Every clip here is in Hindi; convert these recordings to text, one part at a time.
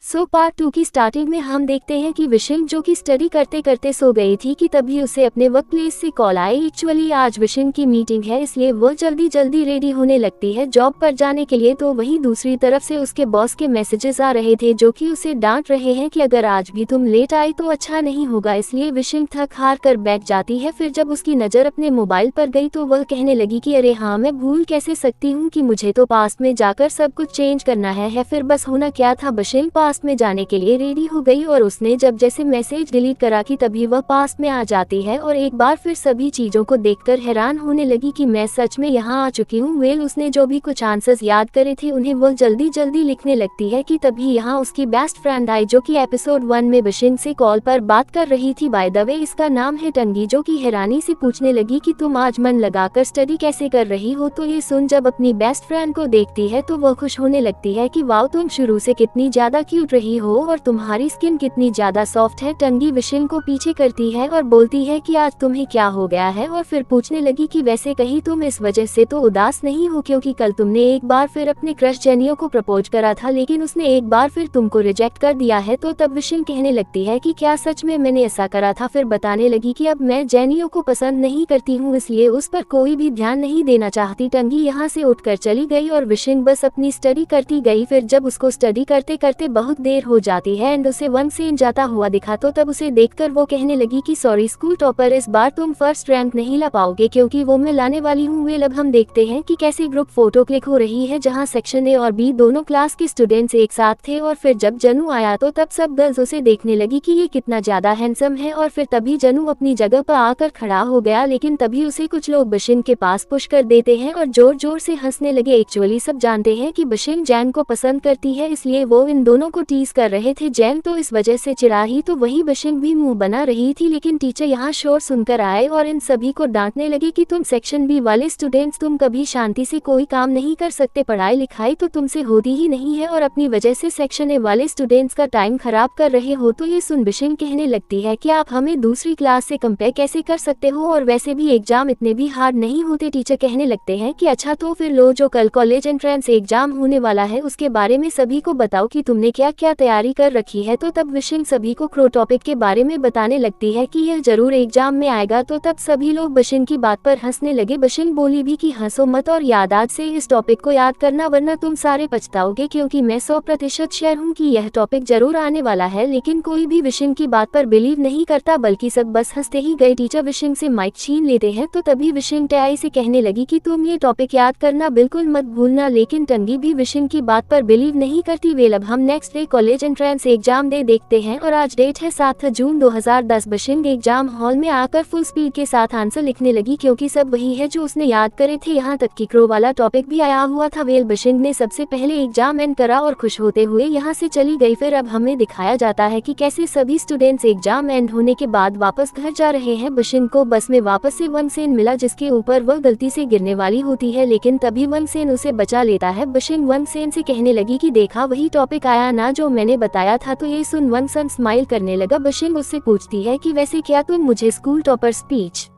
सो पार्ट 2 की स्टार्टिंग में हम देखते हैं कि विशिंग जो कि स्टडी करते करते सो गई थी कि तभी उसे अपने वर्क प्लेस से कॉल आई। एक्चुअली आज विशिंग की मीटिंग है, इसलिए वो जल्दी जल्दी रेडी होने लगती है जॉब पर जाने के लिए। तो वहीं दूसरी तरफ से उसके बॉस के मैसेजेस आ रहे थे जो कि उसे डांट रहे हैं कि अगर आज भी तुम लेट आई तो अच्छा नहीं होगा। इसलिए विशिंग थक हार कर बैठ जाती है। फिर जब उसकी नज़र अपने मोबाइल पर गई तो वह कहने लगी कि अरे हाँ, मैं भूल कैसे सकती हूँ कि मुझे तो पास्ट में जाकर सब कुछ चेंज करना है। फिर बस होना क्या था, विशिंग पास्ट में जाने के लिए रेडी हो गई और उसने जब जैसे मैसेज डिलीट करा कि तभी वह पास्ट में आ जाती है और एक बार फिर सभी चीजों को देखकर हैरान होने लगी कि मैं सच में यहाँ आ चुकी हूँ। उसने जो भी कुछ आंसर्स याद करे थे उन्हें वह जल्दी जल्दी लिखने लगती है कि तभी यहाँ उसकी बेस्ट फ्रेंड आई जो कि एपिसोड 1 में विशिंग से कॉल पर बात कर रही थी। बाय द वे इसका नाम है टंगी, जो कि हैरानी से पूछने लगी कि तुम आज मन लगाकर स्टडी कैसे कर रही हो। तो ये सुन जब अपनी बेस्ट फ्रेंड को देखती है तो वह खुश होने लगती है कि वाओ, तुम शुरू से कितनी ज्यादा क्यूट रही हो और तुम्हारी स्किन कितनी ज्यादा सॉफ्ट है। टंगी विशिंग को पीछे करती है और बोलती है कि आज तुम्हें क्या हो गया है, और फिर पूछने लगी कि वैसे कहीं तुम इस वजह से तो उदास नहीं हो क्योंकि कल तुमने एक बार फिर अपने क्रश जेनियो को प्रपोज करा था लेकिन उसने एक बार फिर तुमको रिजेक्ट कर दिया है। तो तब विशिंग कहने लगती है कि क्या सच में मैंने ऐसा करा था। फिर बताने लगी कि अब मैं जेनियो को पसंद नहीं करती हूँ, इसलिए उस पर कोई भी ध्यान नहीं देना चाहती। टंगी यहाँ से उठकर चली गई और विशिंग बस अपनी स्टडी करती गई। फिर जब उसको स्टडी करते करते बहुत देर हो जाती है एंड उसे वन सेन जाता हुआ दिखा तो तब उसे देखकर वो कहने लगी कि सॉरी स्कूल टॉपर, इस बार तुम फर्स्ट रैंक नहीं ला पाओगे क्योंकि वो मैं लाने वाली हूँ। अब हम देखते हैं कि कैसे ग्रुप फोटो क्लिक हो रही है जहाँ सेक्शन ए और बी दोनों क्लास के स्टूडेंट्स एक साथ थे। और फिर जब जनू आया तो तब सब गर्ल्स उसे देखने लगी कि ये कितना ज्यादा हैंडसम है। और फिर तभी जनू अपनी जगह पर आकर खड़ा हो गया, लेकिन तभी उसे कुछ लोग विशिंग के पास पुश कर देते हैं और जोर जोर से हंसने लगे। एक्चुअली सब जानते हैं कि विशिंग जैन को पसंद करती है, इसलिए वो इन दोनों को टीज कर रहे थे। जैन तो इस वजह से चिढ़ा ही तो वही विशिंग भी मुंह बना रही थी, लेकिन टीचर यहाँ शोर सुनकर आए और इन सभी को डांटने लगे कि तुम सेक्शन बी वाले स्टूडेंट्स तुम कभी शांति से कोई काम नहीं कर सकते, पढ़ाई लिखाई तो तुमसे होती ही नहीं है और अपनी वजह से सेक्शन ए वाले स्टूडेंट्स का टाइम खराब कर रहे हो। तो ये सुन विशिंग कहने लगती है कि आप हमें दूसरी क्लास से कंपेयर कैसे कर सकते हो, और वैसे भी एग्जाम इतने भी हार्ड नहीं होते। टीचर कहने लगते हैं कि अच्छा तो फिर लो, जो कल कॉलेज एंट्रेंस एग्जाम होने वाला है उसके बारे में सभी को बताओ कि तुमने क्या क्या तैयारी कर रखी है। तो तब विशिंग सभी को क्रो टॉपिक के बारे में बताने लगती है कि यह जरूर एग्जाम में आएगा। तो तब सभी लोग विशिंग की बात पर हंसने लगे। विशिंग बोली भी कि हंसो मत और याद आज से इस टॉपिक को याद करना वरना तुम सारे पछताओगे, क्योंकि मैं 100% श्योर हूँ कि यह टॉपिक जरूर आने वाला है। लेकिन कोई भी विशिंग की बात पर बिलीव नहीं करता, बल्कि सब बस हंसते ही गए। टीचर विशिंग से माइक छीन लेते हैं तो तभी विशिंग टयाई से कहने लगी कि तुम ये टॉपिक याद करना बिल्कुल मत भूलना, लेकिन टंगी भी विशिंग की बात पर बिलीव नहीं करती। अब हम next day college entrance exam day देखते हैं और आज डेट है 7 जून 2010। विशिंग एग्जाम हॉल में आकर फुल स्पीड के साथ आंसर लिखने लगी क्योंकि सब वही है जो उसने याद करे थे, यहाँ तक कि क्रो वाला टॉपिक भी आया हुआ था। विशिंग ने सबसे पहले एग्जाम एंड करा और खुश होते हुए यहाँ से चली गई। फिर अब हमें दिखाया जाता है कि कैसे सभी स्टूडेंट्स एग्जाम एंड होने के बाद वापस घर जा रहे हैं। विशिंग को बस में वापस से वन सेन मिला जिसके ऊपर वह गलती से गिरने वाली होती है, लेकिन तभी वन सेन उसे बचा लेता है। विशिंग वन सेन से कहने लगी कि देखा वही टॉपिक आया ना जो मैंने बताया था। तो ये सुन वन सन स्माइल करने लगा। विशिंग उससे पूछती है कि वैसे क्या तुम मुझे स्कूल टॉपर स्पीच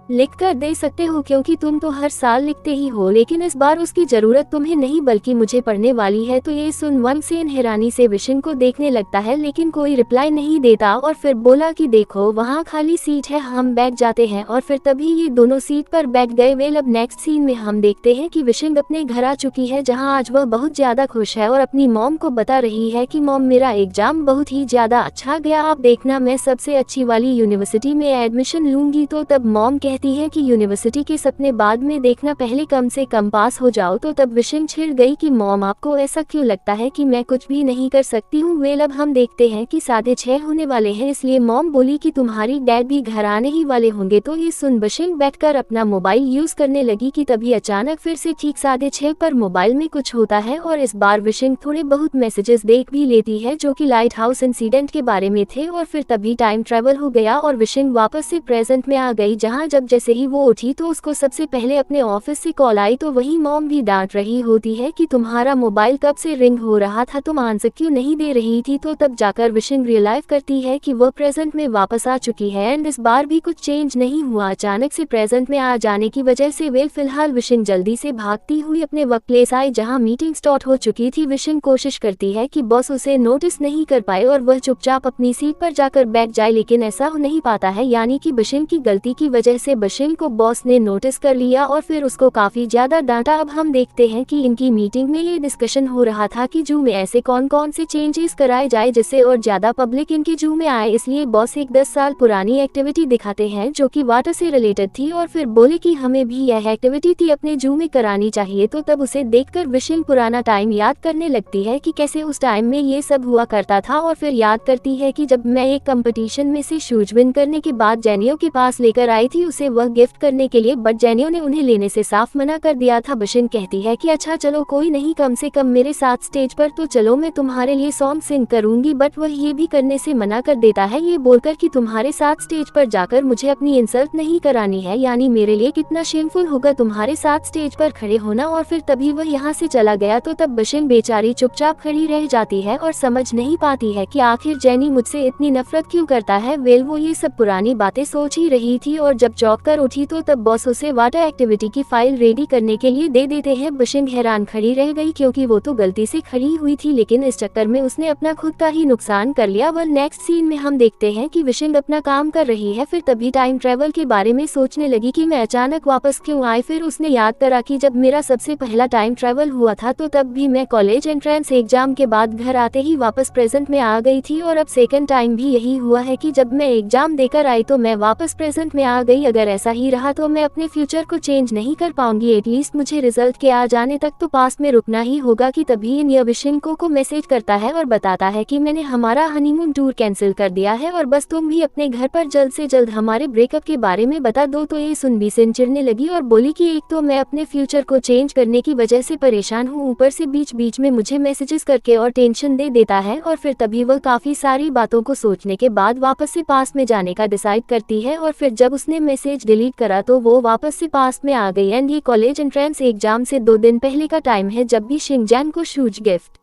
लिख कर दे सकते हो, क्योंकि तुम तो हर साल लिखते ही हो, लेकिन इस बार उसकी जरूरत तुम्हें नहीं बल्कि मुझे पढ़ने वाली है। तो ये सुन वन सेन हैरानी से विशिंग को देखने लगता है, लेकिन कोई रिप्लाई नहीं देता और फिर बोला कि देखो वहाँ खाली सीट है, हम बैठ जाते हैं। और फिर तभी ये दोनों सीट पर बैठ गए। अब नेक्स्ट सीन में हम देखते हैं कि विशिंग अपने घर आ चुकी है, जहाँ आज वह बहुत ज्यादा खुश है और अपनी मॉम को बता रही है कि मॉम मेरा एग्जाम बहुत ही ज्यादा अच्छा गया, आप देखना मैं सबसे अच्छी वाली यूनिवर्सिटी में एडमिशन लूंगी। तो तब मॉम कहती है कि यूनिवर्सिटी के सपने बाद में देखना, पहले कम से कम पास हो जाओ। तो तब विशिंग छिड़ गई कि मॉम आपको ऐसा क्यों लगता है कि मैं कुछ भी नहीं कर सकती हूँ। अब हम देखते हैं कि 6:30 होने वाले हैं, इसलिए मॉम बोली कि तुम्हारी डैड भी घर आने ही वाले होंगे। तो ये सुन विशिंग बैठकर अपना मोबाइल यूज करने लगी कि तभी अचानक फिर से ठीक 6:30 पर मोबाइल में कुछ होता है और इस बार विशिंग थोड़े बहुत मैसेजेस देख भी लेती है जो कि लाइट हाउस इंसिडेंट के बारे में थे। और फिर तभी टाइम ट्रेवल हो गया और विशिंग वापस से प्रेजेंट में आ गई, जहाँ जब तब जैसे ही वो उठी तो उसको सबसे पहले अपने ऑफिस से कॉल आई, तो वही मॉम भी डांट रही होती है कि तुम्हारा मोबाइल कब से रिंग हो रहा था, तुम आंसर क्यों नहीं दे रही थी। तो तब जाकर विशिंग रियलाइज करती है कि वह प्रेजेंट में वापस आ चुकी है एंड इस बार भी कुछ चेंज नहीं हुआ अचानक से प्रेजेंट में आ जाने की वजह से। फिलहाल विशिंग जल्दी से भागती हुई अपने वर्क प्लेस आई जहाँ मीटिंग स्टार्ट हो चुकी थी। विशिंग कोशिश करती है कि बॉस उसे नोटिस नहीं कर पाए और वह चुपचाप अपनी सीट पर जाकर बैठ जाए, लेकिन ऐसा हो नहीं पाता है, यानी कि विशिंग की गलती की वजह से विशिंग को बॉस ने नोटिस कर लिया और फिर उसको काफी ज्यादा डांटा। अब हम देखते हैं कि इनकी मीटिंग में ये डिस्कशन हो रहा था कि जू में ऐसे कौन कौन से चेंजेस कराए जाए जिससे और ज्यादा पब्लिक इनके जू में आए। इसलिए बॉस एक 10 साल पुरानी एक्टिविटी दिखाते हैं जो कि वाटर से रिलेटेड थी और फिर बोले कि हमें भी यह एक्टिविटी थी अपने जू में करानी चाहिए। तो तब उसे देखकर विशिंग पुराना टाइम याद करने लगती है कि कैसे उस टाइम में ये सब हुआ करता था और फिर याद करती है कि जब मैं एक कंपटीशन में से शूज विन करने के बाद जेनियो के पास लेकर आई थी उसे वह गिफ्ट करने के लिए, बट जेनियो ने उन्हें लेने से साफ मना कर दिया था। विशिंग कहती है कि अच्छा चलो कोई नहीं, कम से कम मेरे साथ स्टेज पर तो चलो, मैं तुम्हारे लिए सॉन्ग सिंग करूंगी, बट वह ये भी करने से मना कर देता है, ये बोलकर कि तुम्हारे साथ स्टेज पर जाकर मुझे अपनी इंसल्ट नहीं करानी है, यानी मेरे लिए कितना शेमफुल होगा तुम्हारे साथ स्टेज पर खड़े होना। और फिर तभी वह यहाँ से चला गया। तो तब विशिंग बेचारी चुपचाप खड़ी रह जाती है और समझ नहीं पाती है कि आखिर जेनी मुझसे इतनी नफरत क्यों करता है। वो ये सब पुरानी बातें सोच ही रही थी और जब चौंक कर उठी तो तब बॉस उसे वाटर एक्टिविटी की फाइल रेडी करने के लिए दे देते हैं। विशिंग हैरान खड़ी रह गई क्योंकि वो तो गलती से खड़ी हुई थी, लेकिन इस चक्कर में उसने अपना खुद का ही नुकसान कर लिया। वह नेक्स्ट सीन में हम देखते हैं कि विशिंग अपना काम कर रही है, फिर तभी टाइम ट्रेवल के बारे में सोचने लगी कि मैं अचानक वापस क्यों आई। फिर उसने याद करा कि जब मेरा सबसे पहला टाइम ट्रेवल हुआ था तो तब भी मैं कॉलेज एंट्रेंस एग्जाम के बाद घर आते ही वापस प्रेजेंट में आ गई थी और अब सेकंड टाइम भी यही हुआ है कि जब मैं एग्जाम देकर आई तो मैं वापस प्रेजेंट में आ गई। अगर ऐसा ही रहा तो मैं अपने फ्यूचर को चेंज नहीं कर पाऊंगी, एटलीस्ट मुझे रिजल्ट के आ जाने तक तो पास में रुकना ही होगा। कि तभी इन विशिंग को मैसेज करता है और बताता है कि मैंने हमारा हनीमून टूर कैंसिल कर दिया है और बस तुम भी अपने घर पर जल्द से जल्द हमारे ब्रेकअप के बारे में बता दो। तो ये सुन बीसिन चिढ़ने लगी और बोली कि एक तो मैं अपने फ्यूचर को चेंज करने की वजह से परेशान हूँ, ऊपर से बीच बीच में मुझे मैसेजेस करके और टेंशन दे देता है। और फिर तभी वह काफी सारी बातों को सोचने के बाद वापस से पास में जाने का डिसाइड करती है और फिर जब उसने मैसेज डिलीट करा तो वो वापस से पास में आ गई। एंड ये कॉलेज एंट्रेंस एग्जाम से 2 दिन पहले का टाइम है जब भी शिंगजैन को शूज गिफ्ट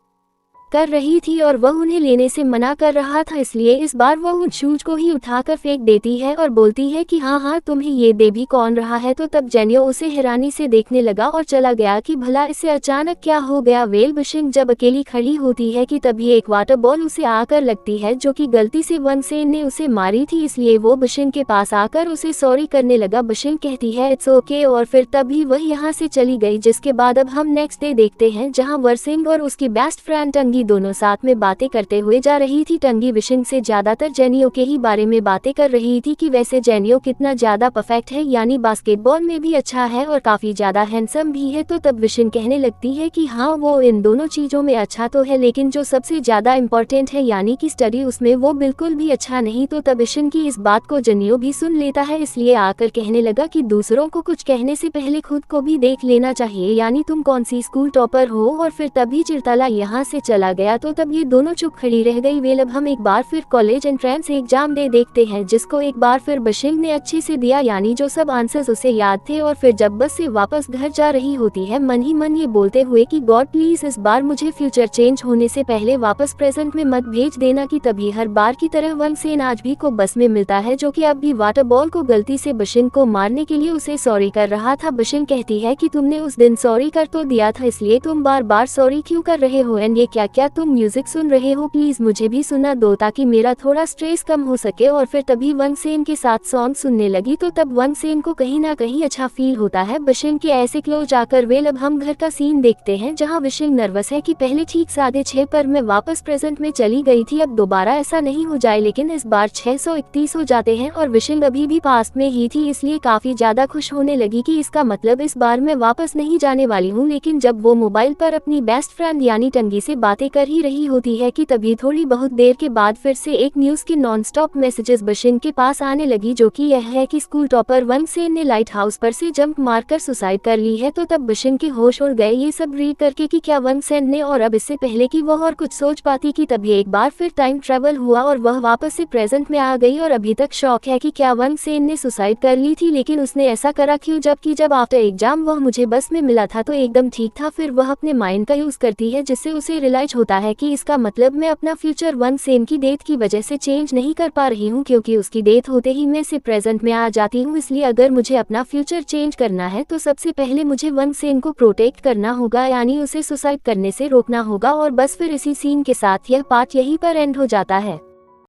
कर रही थी और वह उन्हें लेने से मना कर रहा था, इसलिए इस बार वह उन शूज को ही उठाकर फेंक देती है और बोलती है कि हाँ तुम्हें ये दे भी कौन रहा है। तो तब जेनियो उसे हैरानी से देखने लगा और चला गया कि भला इसे अचानक क्या हो गया। विशिंग जब अकेली खड़ी होती है कि तभी एक वाटर बॉल उसे आकर लगती है जो कि गलती से वनसेन ने उसे मारी थी, इसलिए वो विशिंग के पास आकर उसे सॉरी करने लगा। विशिंग कहती है इट्स ओके और फिर तभी वह यहाँ से चली गई। जिसके बाद अब हम नेक्स्ट डे देखते हैं जहाँ वर्सिंग और उसकी बेस्ट फ्रेंड टंगी दोनों साथ में बातें करते हुए जा रही थी। टंगी विशिंग से ज्यादातर जेनियो के ही बारे में बातें कर रही थी कि वैसे जेनियो कितना ज्यादा परफेक्ट है, यानी बास्केटबॉल में भी अच्छा है और काफी ज्यादा हैंडसम भी है। तो तब विशिंग कहने लगती है कि हाँ वो इन दोनों चीजों में अच्छा तो है, लेकिन जो सबसे ज्यादा इम्पोर्टेंट है यानी कि स्टडी, उसमें वो बिल्कुल भी अच्छा नहीं। तो तब विशिंग की इस बात को जेनियो भी सुन लेता है, इसलिए आकर कहने लगा कि दूसरों को कुछ कहने से पहले खुद को भी देख लेना चाहिए, यानी तुम कौन सी स्कूल टॉपर हो। और फिर तभी चिरतला यहाँ से चला गया। तो तब ये दोनों चुप खड़ी रह गई। अब हम एक बार फिर कॉलेज एंट्रेंस एग्जाम दे देखते हैं जिसको एक बार फिर विशिंग ने अच्छे से दिया, यानी जो सब आंसर्स उसे याद थे। और फिर जब बस से वापस घर जा रही होती है मन ही मन ये बोलते हुए कि गॉड प्लीज इस बार मुझे फ्यूचर चेंज होने से पहले वापस प्रेजेंट में मत भेज देना। कि तभी हर बार की तरह वनसेन आज भी को बस में मिलता है जो कि अब भी वाटर बॉल को गलती से विशिंग को मारने के लिए उसे सॉरी कर रहा था। विशिंग कहती है कि तुमने उस दिन सॉरी कर तो दिया था, इसलिए तुम बार बार सॉरी क्यों कर रहे हो। एंड ये क्या तुम म्यूजिक सुन रहे हो, प्लीज मुझे भी सुना दो ताकि मेरा थोड़ा स्ट्रेस कम हो सके। और फिर तभी वनसेन के साथ सॉन्ग सुनने लगी। तो तब वनसेन को कहीं ना कहीं अच्छा फील होता है विशिंग के ऐसे क्लोज आकर। अब हम घर का सीन देखते हैं जहां विशिंग नर्वस है कि पहले ठीक 6:30 पर मैं वापस प्रेजेंट में चली गई थी, अब दोबारा ऐसा नहीं हो जाए। लेकिन इस बार 631 हो जाते हैं और विशिंग अभी भी पास में ही थी, इसलिए काफी ज्यादा खुश होने लगी कि इसका मतलब इस बार मैं वापस नहीं जाने वाली हूँ। लेकिन जब वो मोबाइल पर अपनी बेस्ट फ्रेंड यानी टंगी से बातें कर ही रही होती है कि तभी थोड़ी बहुत देर के बाद फिर से एक न्यूज़ की नॉनस्टॉप मैसेजेस बशिन के पास आने लगी, जो कि यह है कि स्कूल टॉपर वंगसेन ने लाइट हाउस पर से जंप मारकर सुसाइड कर ली है। तो तब बशिन के होश उड़ गए ये सब रीड करके कि क्या वंगसेन ने, और अब इससे पहले कि वह और कुछ सोच पाती कि तभी एक बार फिर टाइम ट्रेवल हुआ और वह वापस से प्रेजेंट में आ गई। और अभी तक शौक है कि क्या वंगसेन ने सुसाइड कर ली थी, लेकिन उसने ऐसा करा क्यों, जबकि जब आफ्टर एग्जाम वह मुझे बस में मिला था तो एकदम ठीक था। फिर वह अपने माइंड का यूज करती है जिससे उसे रियलाइज होता है कि इसका मतलब मैं अपना फ्यूचर वंगसेन की डेथ की वजह से चेंज नहीं कर पा रही हूँ, क्योंकि उसकी डेथ होते ही मैं से प्रेजेंट में आ जाती हूँ। इसलिए अगर मुझे अपना फ्यूचर चेंज करना है तो सबसे पहले मुझे वंगसेन को प्रोटेक्ट करना होगा, यानी उसे सुसाइड करने से रोकना होगा। और बस फिर इसी सीन के साथ यह पार्ट यहीं पर एंड हो जाता है।